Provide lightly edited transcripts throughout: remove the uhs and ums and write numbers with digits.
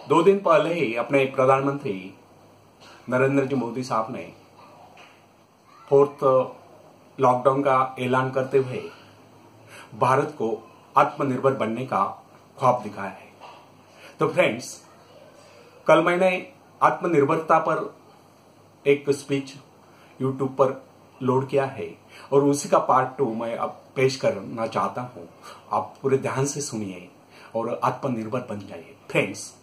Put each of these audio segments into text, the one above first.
2 दिन पहले ही अपने प्रधानमंत्री नरेंद्र जी मोदी साहब ने 4th लॉकडाउन का ऐलान करते हुए भारत को आत्मनिर्भर बनने का ख्वाब दिखाया है। तो फ्रेंड्स, कल मैंने आत्मनिर्भरता पर एक स्पीच यूट्यूब पर लोड किया है और उसी का पार्ट 2 मैं अब पेश करना चाहता हूं। आप पूरे ध्यान से सुनिए और आत्मनिर्भर बन जाइए। फ्रेंड्स,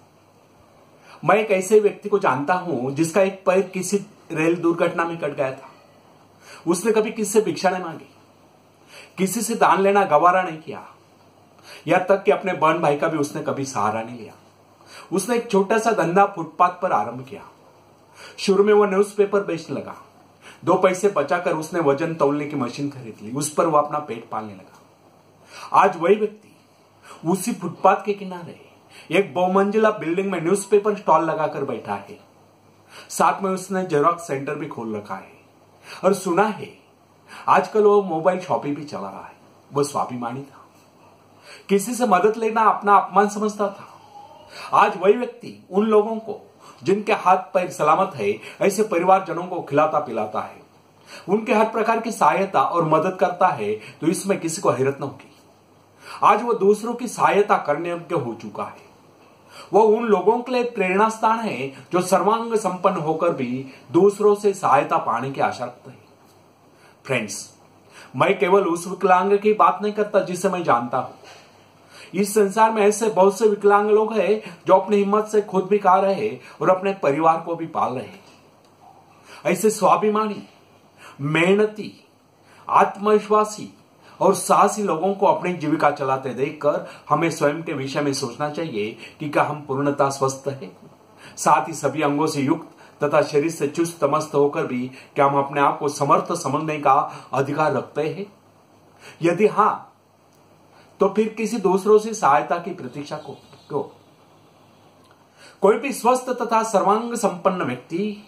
मैं एक ऐसे व्यक्ति को जानता हूं जिसका एक पैर किसी रेल दुर्घटना में कट गया था। उसने कभी किसी से भिक्षा नहीं मांगी, किसी से दान लेना गवारा नहीं किया, यहां तक कि अपने बहन भाई का भी उसने कभी सहारा नहीं लिया। उसने एक छोटा सा धंधा फुटपाथ पर आरंभ किया। शुरू में वो न्यूज़पेपर बेचने लगा। 2 पैसे बचाकर उसने वजन तौलने की मशीन खरीद ली। उस पर वो अपना पेट पालने लगा। आज वही व्यक्ति उसी फुटपाथ के किनारे एक बहुमंजिला बिल्डिंग में न्यूज़पेपर स्टॉल लगाकर बैठा है। साथ में उसने जेरॉक्स सेंटर भी खोल रखा है और सुना है आजकल वो मोबाइल शॉपिंग भी चला रहा है। वो स्वाभिमानी था, किसी से मदद लेना अपना अपमान समझता था। आज वही व्यक्ति उन लोगों को जिनके हाथ पैर सलामत है, ऐसे परिवारजनों को खिलाता पिलाता है, उनके हर प्रकार की सहायता और मदद करता है। तो इसमें किसी को हैरत न होगी। आज वो दूसरों की सहायता करने योग्य हो चुका है। वो उन लोगों के लिए प्रेरणा स्थान है जो सर्वांग संपन्न होकर भी दूसरों से सहायता पाने की आशा रखते हैं। फ्रेंड्स, मैं केवल उस विकलांग की बात नहीं करता जिसे मैं जानता हूं। इस संसार में ऐसे बहुत से विकलांग लोग हैं जो अपनी हिम्मत से खुद भी खा रहे हैं और अपने परिवार को भी पाल रहे हैं। ऐसे स्वाभिमानी, मेहनती, आत्मविश्वासी और साहसी लोगों को अपनी जीविका चलाते देखकर हमें स्वयं के विषय में सोचना चाहिए कि क्या हम पूर्णतः स्वस्थ हैं, साथ ही सभी अंगों से युक्त तथा शरीर से चुस्त मस्त होकर भी क्या हम अपने आप को समर्थ समझने का अधिकार रखते हैं? यदि हां, तो फिर किसी दूसरों से सहायता की प्रतीक्षा को क्यों? कोई भी स्वस्थ तथा सर्वांग संपन्न व्यक्ति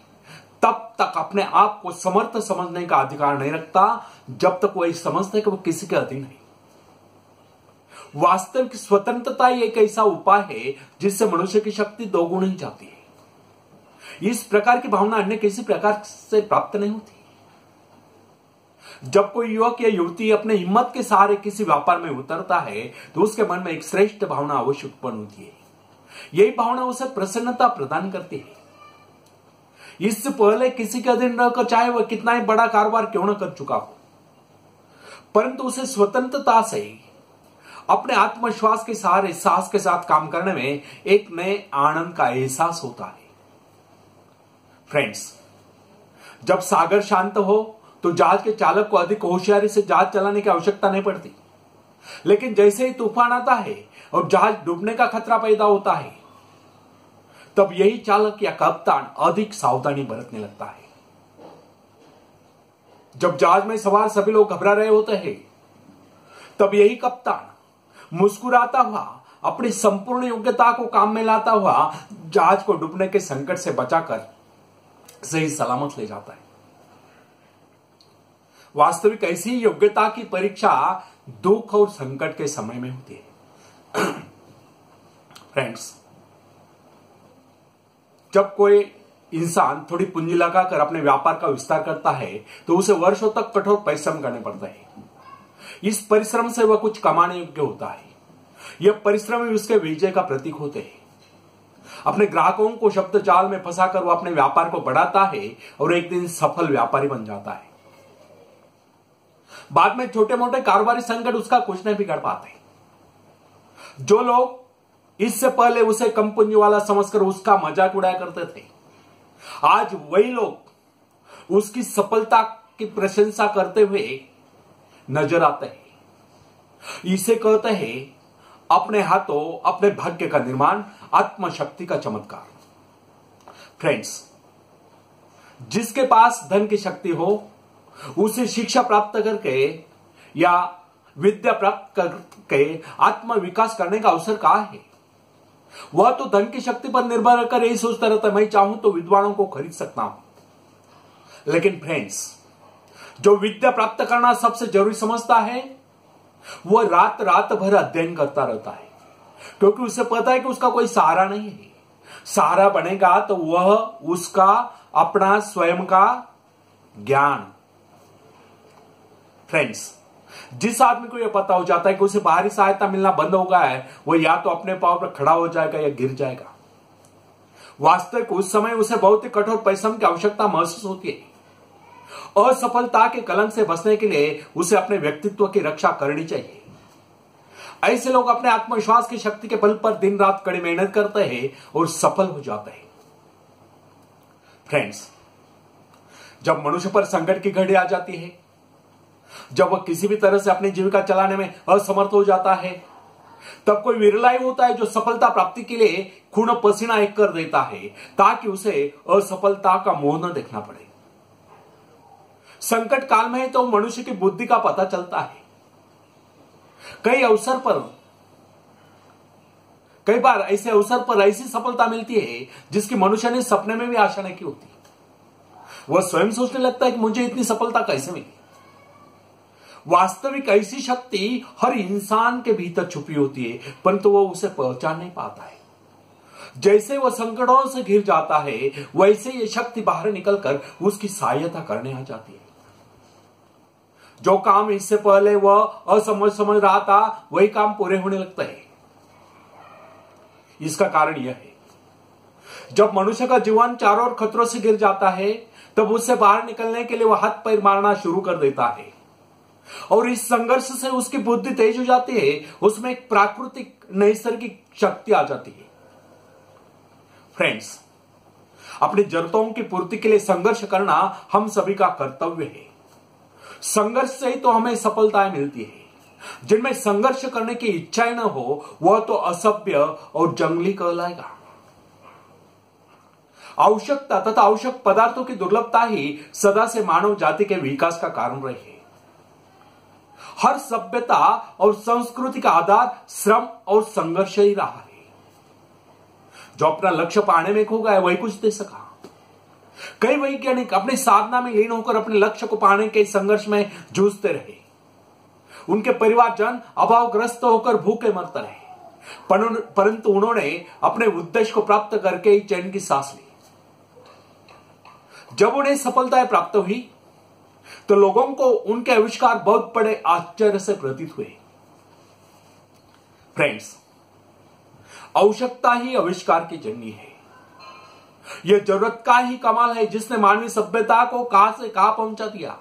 तब तक अपने आप को समर्थ समझने का अधिकार नहीं रखता जब तक वह समझता है कि वो किसी के अधीन है। वास्तविक स्वतंत्रता ही एक ऐसा उपाय है जिससे मनुष्य की शक्ति 2 गुण ही जाती है। इस प्रकार की भावना अन्य किसी प्रकार से प्राप्त नहीं होती। जब कोई युवक या युवती अपने हिम्मत के सहारे किसी व्यापार में उतरता है तो उसके मन में एक श्रेष्ठ भावना अवश्य उत्पन्न होती है। यही भावना उसे प्रसन्नता प्रदान करती है। इससे पहले किसी के अधीन रहकर चाहे वह कितना ही बड़ा कारोबार क्यों न कर चुका हो, परंतु उसे स्वतंत्रता से अपने आत्मविश्वास के सहारे साहस के साथ काम करने में एक नए आनंद का एहसास होता है। फ्रेंड्स, जब सागर शांत हो तो जहाज के चालक को अधिक होशियारी से जहाज चलाने की आवश्यकता नहीं पड़ती। लेकिन जैसे ही तूफान आता है और जहाज डूबने का खतरा पैदा होता है, तब यही चालक या कप्तान अधिक सावधानी बरतने लगता है। जब जहाज में सवार सभी लोग घबरा रहे होते हैं, तब यही कप्तान मुस्कुराता हुआ अपनी संपूर्ण योग्यता को काम में लाता हुआ जहाज को डूबने के संकट से बचाकर सही सलामत ले जाता है। वास्तविक ऐसी योग्यता की परीक्षा दुख और संकट के समय में होती है। फ्रेंड्स, जब कोई इंसान थोड़ी पूंजी लगाकर अपने व्यापार का विस्तार करता है तो उसे वर्षों तक कठोर परिश्रम करने पड़ता है। इस परिश्रम से वह कुछ कमाने योग्य होता है। यह परिश्रम ही उसके विजय का प्रतीक होते हैं। अपने ग्राहकों को शब्द जाल में फंसाकर वह अपने व्यापार को बढ़ाता है और एक दिन सफल व्यापारी बन जाता है। बाद में छोटे मोटे कारोबारी संकट उसका कुछ नहीं बिगाड़ पाते। जो लोग इससे पहले उसे कम पूंजी वाला समझकर उसका मजाक उड़ाया करते थे, आज वही लोग उसकी सफलता की प्रशंसा करते हुए नजर आते हैं। इसे कहते हैं अपने हाथों अपने भाग्य का निर्माण, आत्मशक्ति का चमत्कार। फ्रेंड्स, जिसके पास धन की शक्ति हो उसे शिक्षा प्राप्त करके या विद्या प्राप्त करके आत्म विकास करने का अवसर कहां है? वह तो धन की शक्ति पर निर्भर रहकर यही सोचता रहता है, मैं चाहूं तो विद्वानों को खरीद सकता हूं। लेकिन फ्रेंड्स, जो विद्या प्राप्त करना सबसे जरूरी समझता है वह रात रात भर अध्ययन करता रहता है, क्योंकि उसे पता है कि उसका कोई सहारा नहीं है। सहारा बनेगा तो वह उसका अपना स्वयं का ज्ञान। फ्रेंड्स, जिस आदमी को यह पता हो जाता है कि उसे बाहरी सहायता मिलना बंद हो गया है, वह या तो अपने पांव पर खड़ा हो जाएगा या गिर जाएगा। वास्तविक उस समय उसे बहुत ही कठोर परिश्रम की आवश्यकता महसूस होती है। असफलता के कलंक से बचने के लिए उसे अपने व्यक्तित्व की रक्षा करनी चाहिए। ऐसे लोग अपने आत्मविश्वास की शक्ति के बल पर दिन रात कड़ी मेहनत करते हैं और सफल हो जाते हैं। फ्रेंड्स, जब मनुष्य पर संकट की घड़ी आ जाती है, जब वह किसी भी तरह से अपनी जीविका चलाने में असमर्थ हो जाता है, तब कोई विरला ही होता है जो सफलता प्राप्ति के लिए खून पसीना एक कर देता है, ताकि उसे असफलता का मुंह न देखना पड़े। संकट काल में तो मनुष्य की बुद्धि का पता चलता है। कई बार ऐसे अवसर पर ऐसी सफलता मिलती है जिसकी मनुष्य ने सपने में भी आशा नहीं की होती। वह स्वयं सोचने लगता है कि मुझे इतनी सफलता कैसे मिली। वास्तविक ऐसी शक्ति हर इंसान के भीतर छुपी होती है, परंतु वह उसे पहचान नहीं पाता है। जैसे वह संकटों से घिर जाता है, वैसे यह शक्ति बाहर निकलकर उसकी सहायता करने आ जाती है। जो काम इससे पहले वह असमझ समझ रहा था, वही काम पूरे होने लगता है। इसका कारण यह है, जब मनुष्य का जीवन चारों ओर खतरों से घिर जाता है, तब उससे बाहर निकलने के लिए वह हाथ पैर मारना शुरू कर देता है, और इस संघर्ष से उसकी बुद्धि तेज हो जाती है। उसमें एक प्राकृतिक नैसर्गिक शक्ति आ जाती है। फ्रेंड्स, अपनी जरूरतों की पूर्ति के लिए संघर्ष करना हम सभी का कर्तव्य है। संघर्ष से ही तो हमें सफलताएं मिलती है। जिनमें संघर्ष करने की इच्छा न हो, वह तो असभ्य और जंगली कहलाएगा। आवश्यकता तथा आवश्यक पदार्थों की दुर्लभता ही सदा से मानव जाति के विकास का कारण रही है। हर सभ्यता और संस्कृति का आधार श्रम और संघर्ष ही रहा है। जो अपना लक्ष्य पाने में खो गया, वही कुछ दे सका। कई वैज्ञानिक अपने साधना में लीन होकर अपने लक्ष्य को पाने के संघर्ष में जूझते रहे। उनके परिवारजन अभावग्रस्त होकर भूखे मरते रहे, परंतु उन्होंने अपने उद्देश्य को प्राप्त करके ही चैन की सांस ली। जब उन्हें सफलताएं प्राप्त हुई, तो लोगों को उनके आविष्कार बहुत बड़े आश्चर्य से प्रतीत हुए। फ्रेंड्स, आवश्यकता ही आविष्कार की जननी है। यह जरूरत का ही कमाल है जिसने मानवीय सभ्यता को कहां से कहां पहुंचा दिया,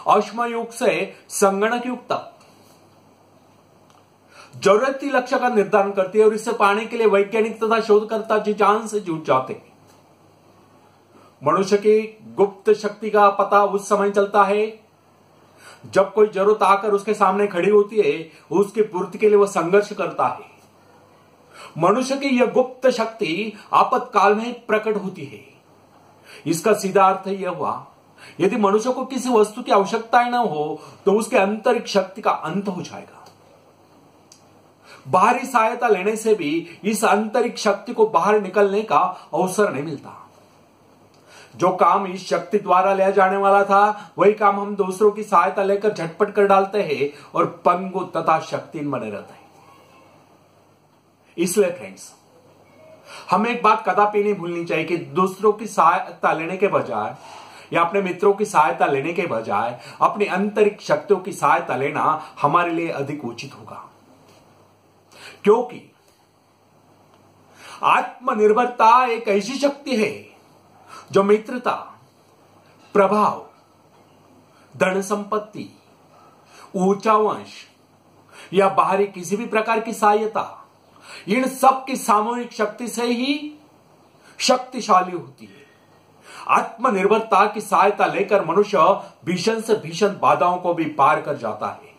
अश्म युग से संगणक युग तक। जरूरत ही लक्ष्य का निर्धारण करती है, और इसे पाने के लिए वैज्ञानिक तथा शोधकर्ता जी जान से जुट जाते हैं। मनुष्य की गुप्त शक्ति का पता उस समय चलता है जब कोई जरूरत आकर उसके सामने खड़ी होती है। उसकी पूर्ति के लिए वह संघर्ष करता है। मनुष्य की यह गुप्त शक्ति आपातकाल में प्रकट होती है। इसका सीधा अर्थ यह हुआ, यदि मनुष्य को किसी वस्तु की आवश्यकता न हो, तो उसके आंतरिक शक्ति का अंत हो जाएगा। बाहरी सहायता लेने से भी इस आंतरिक शक्ति को बाहर निकलने का अवसर नहीं मिलता। जो काम इस शक्ति द्वारा लिया जाने वाला था, वही काम हम दूसरों की सहायता लेकर झटपट कर डालते हैं और पंगु तथा शक्तिहीन बने रहते हैं। इसलिए फ्रेंड्स, हमें एक बात कदापि नहीं भूलनी चाहिए कि दूसरों की सहायता लेने के बजाय या अपने मित्रों की सहायता लेने के बजाय अपनी आंतरिक शक्तियों की सहायता लेना हमारे लिए अधिक उचित होगा। क्योंकि आत्मनिर्भरता एक ऐसी शक्ति है जो मित्रता, प्रभाव, धन संपत्ति, ऊंचा वंश या बाहरी किसी भी प्रकार की सहायता, इन सब की सामूहिक शक्ति से ही शक्तिशाली होती है। आत्मनिर्भरता की सहायता लेकर मनुष्य भीषण से भीषण बाधाओं को भी पार कर जाता है,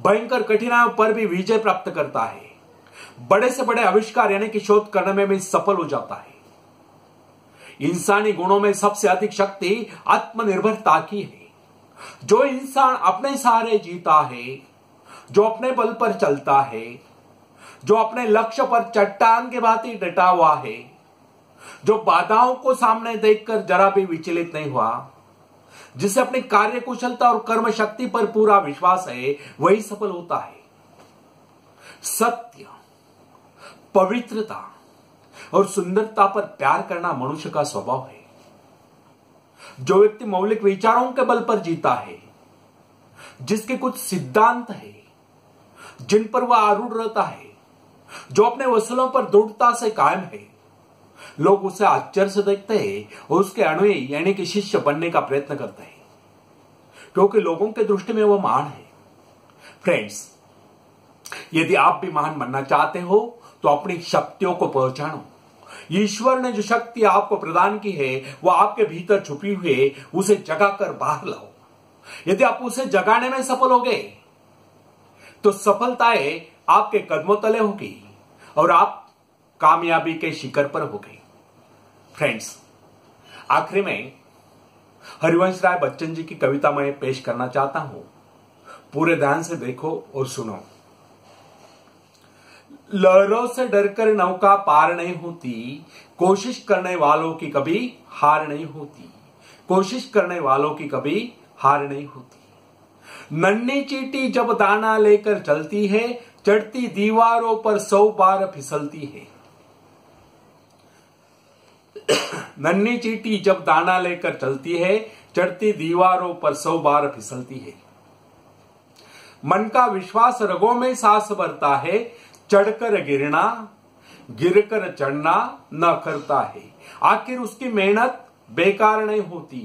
भयंकर कठिनाइयों पर भी विजय प्राप्त करता है, बड़े से बड़े आविष्कार यानी कि शोध करने में भी सफल हो जाता है। इंसानी गुणों में सबसे अधिक शक्ति आत्मनिर्भरता की है। जो इंसान अपने सहारे जीता है, जो अपने बल पर चलता है, जो अपने लक्ष्य पर चट्टान के भांति डटा हुआ है, जो बाधाओं को सामने देखकर जरा भी विचलित नहीं हुआ, जिसे अपनी कार्य कुशलता और कर्म शक्ति पर पूरा विश्वास है, वही सफल होता है। सत्य, पवित्रता, और सुंदरता पर प्यार करना मनुष्य का स्वभाव है। जो व्यक्ति मौलिक विचारों के बल पर जीता है, जिसके कुछ सिद्धांत है जिन पर वह आरूढ़ रहता है, जो अपने वसूलों पर दृढ़ता से कायम है, लोग उसे आश्चर्य से देखते हैं और उसके अनुयायी यानी कि शिष्य बनने का प्रयत्न करते हैं, क्योंकि लोगों के दृष्टि में वह महान है। फ्रेंड्स, यदि आप भी महान बनना चाहते हो तो अपनी शक्तियों को पहचानो। ईश्वर ने जो शक्ति आपको प्रदान की है वह आपके भीतर छुपी हुई है, उसे जगाकर बाहर लाओ। यदि आप उसे जगाने में सफल हो गए तो सफलताएं आपके कदमों तले होगी और आप कामयाबी के शिखर पर हो गए। फ्रेंड्स, आखिरी में हरिवंश राय बच्चन जी की कविता मैं पेश करना चाहता हूं। पूरे ध्यान से देखो और सुनो। लहरों से डरकर नौका पार नहीं होती, कोशिश करने वालों की कभी हार नहीं होती। कोशिश करने वालों की कभी हार नहीं होती। नन्ही चींटी जब दाना लेकर चलती है, चढ़ती दीवारों पर 100 बार फिसलती है। नन्ही चींटी जब दाना लेकर चलती है, चढ़ती दीवारों पर 100 बार फिसलती है। मन का विश्वास रगों में सांस भरता है, चढ़कर गिरना गिरकर चढ़ना न करता है। आखिर उसकी मेहनत बेकार नहीं होती,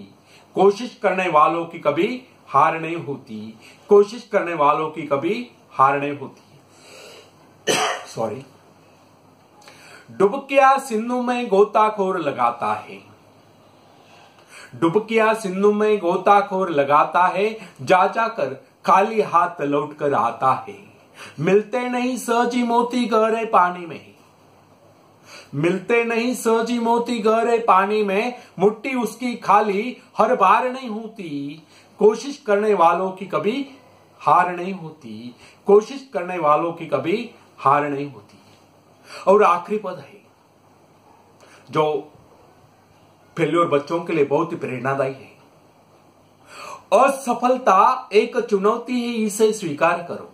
कोशिश करने वालों की कभी हार नहीं होती। कोशिश करने वालों की कभी हार नहीं होती। सॉरी। डुबकिया सिंधु में गोताखोर लगाता है, डुबकिया सिंधु में गोताखोर लगाता है, जा जाकर खाली हाथ लौट कर आता है। मिलते नहीं सहजी मोती गहरे पानी में, मिलते नहीं सहजी मोती गहरे पानी में, मुट्ठी उसकी खाली हर बार नहीं होती। कोशिश करने वालों की कभी हार नहीं होती। कोशिश करने वालों की कभी हार नहीं होती। और आखिरी पद है जो फेल्योर बच्चों के लिए बहुत ही प्रेरणादायी है। असफलता एक चुनौती है, इसे स्वीकार करो।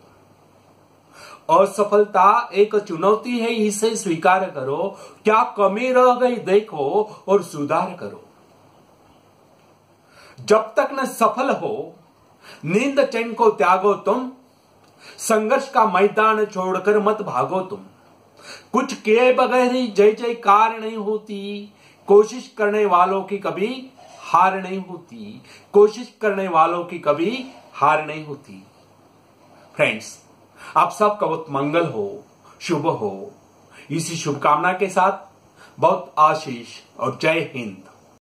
असफलता एक चुनौती है, इसे स्वीकार करो। क्या कमी रह गई देखो और सुधार करो। जब तक न सफल हो नींद चैन को त्यागो तुम, संघर्ष का मैदान छोड़कर मत भागो तुम। कुछ किए बगैर ही जय जयकार नहीं होती। कोशिश करने वालों की कभी हार नहीं होती। कोशिश करने वालों की कभी हार नहीं होती। फ्रेंड्स, आप सबका बहुत मंगल हो, शुभ हो। इसी शुभकामना के साथ बहुत आशीष और जय हिंद।